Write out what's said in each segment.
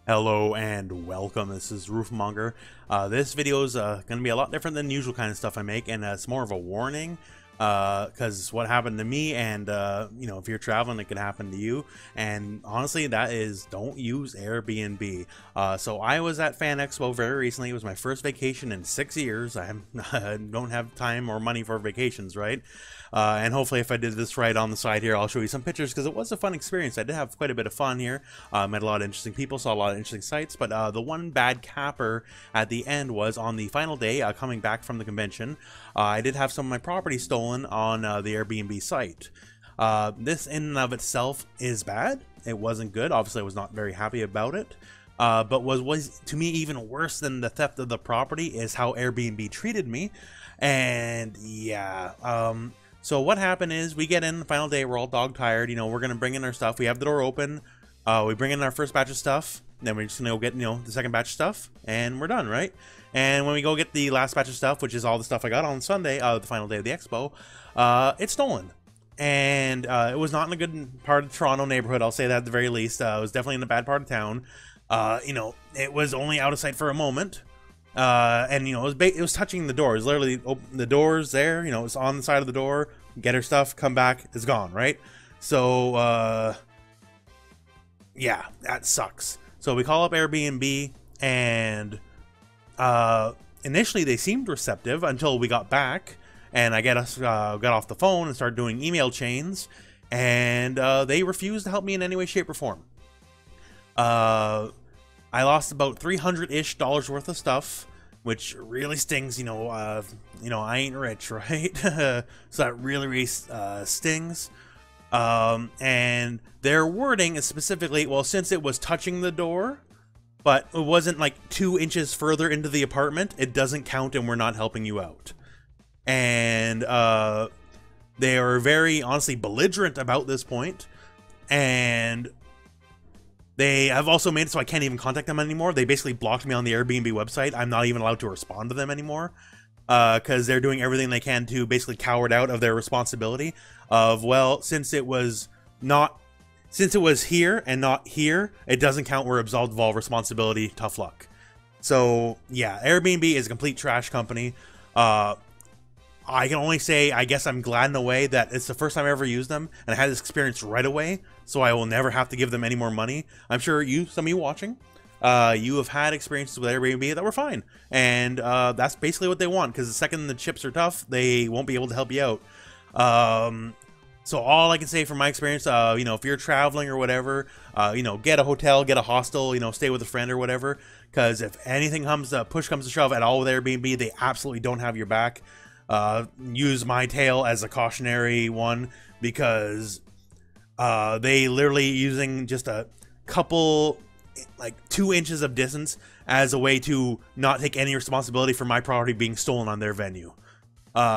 Hello and welcome. This is Roofmonger. This video is going to be a lot different than the usual kind of stuff I make, and it's more of a warning because what happened to me, and you know, if you're traveling, it could happen to you. And honestly, that is, don't use Airbnb. So I was at Fan Expo very recently. It was my first vacation in 6 years. I don't have time or money for vacations, right? And hopefully if I did this right on the side here, I'll show you some pictures because it was a fun experience. I did have quite a bit of fun here. Met a lot of interesting people, saw a lot of interesting sights, but the one bad capper at the end was on the final day, coming back from the convention. I did have some of my property stolen on the Airbnb site. This in and of itself is bad. It wasn't good. Obviously, I was not very happy about it. But was to me even worse than the theft of the property is how Airbnb treated me. And yeah, so what happened is we get in the final day, we're all dog tired, you know, we're gonna bring in our stuff, we have the door open, we bring in our first batch of stuff, then we're just gonna go get, you know, the second batch of stuff, and we're done, right? And when we go get the last batch of stuff, which is all the stuff I got on Sunday, the final day of the expo, it's stolen. And it was not in a good part of the Toronto neighborhood, I'll say that at the very least. It was definitely in a bad part of town. You know, it was only out of sight for a moment. And you know, it was touching the door. It was literally open the doors there, you know, it's on the side of the door, get her stuff, come back, it's gone, right? So yeah, that sucks. So we call up Airbnb, and initially they seemed receptive until we got back, and I got off the phone and started doing email chains, and they refused to help me in any way, shape, or form. I lost about $300-ish worth of stuff, which really stings. You know, I ain't rich, right? So that really stings. And their wording is specifically, well, since it was touching the door, but it wasn't like 2 inches further into the apartment, it doesn't count, and we're not helping you out. And they are very honestly belligerent about this point, and they have also made it so I can't even contact them anymore. They basically blocked me on the Airbnb website. I'm not even allowed to respond to them anymore because they're doing everything they can to basically cower out of their responsibility of, well, since it was here and not here, it doesn't count. We're absolved of all responsibility. Tough luck. So yeah, Airbnb is a complete trash company. I can only say, I guess I'm glad in a way that it's the first time I ever used them, and I had this experience right away, so I will never have to give them any more money. I'm sure some of you watching, you have had experiences with Airbnb that were fine, and that's basically what they want, because the second the chips are tough, they won't be able to help you out. So all I can say from my experience, you know, if you're traveling or whatever, you know, get a hotel, get a hostel, you know, stay with a friend or whatever, because if anything push comes to shove at all with Airbnb, they absolutely don't have your back. Use my tale as a cautionary one, because they literally using just a couple, like 2 inches of distance as a way to not take any responsibility for my property being stolen on their venue.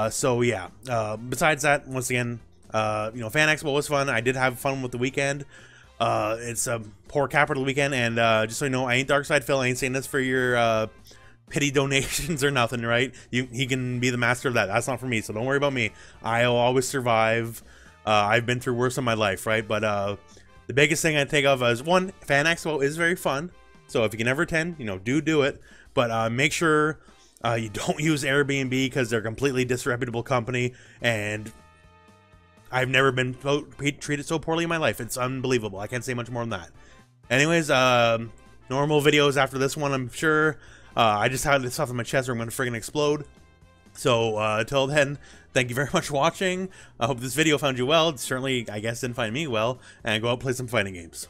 So yeah, besides that, once again, you know, Fan Expo was fun. I did have fun with the weekend. It's a poor capital weekend, and just so you know, I ain't Dark Side Phil. I ain't saying this for your pity donations or nothing, right? He can be the master of that. That's not for me, so don't worry about me. I'll always survive. I've been through worse in my life, right? But the biggest thing I take of is, one, Fan Expo is very fun, so if you can ever attend, you know, do it. But make sure you don't use Airbnb, because they're a completely disreputable company, and I've never been treated so poorly in my life. It's unbelievable. I can't say much more than that. Anyways, normal videos after this one, I'm sure. I just had this off of my chest, or I'm going to friggin' explode. So, until then, thank you very much for watching. I hope this video found you well. It certainly, I guess, didn't find me well. And go out and play some fighting games.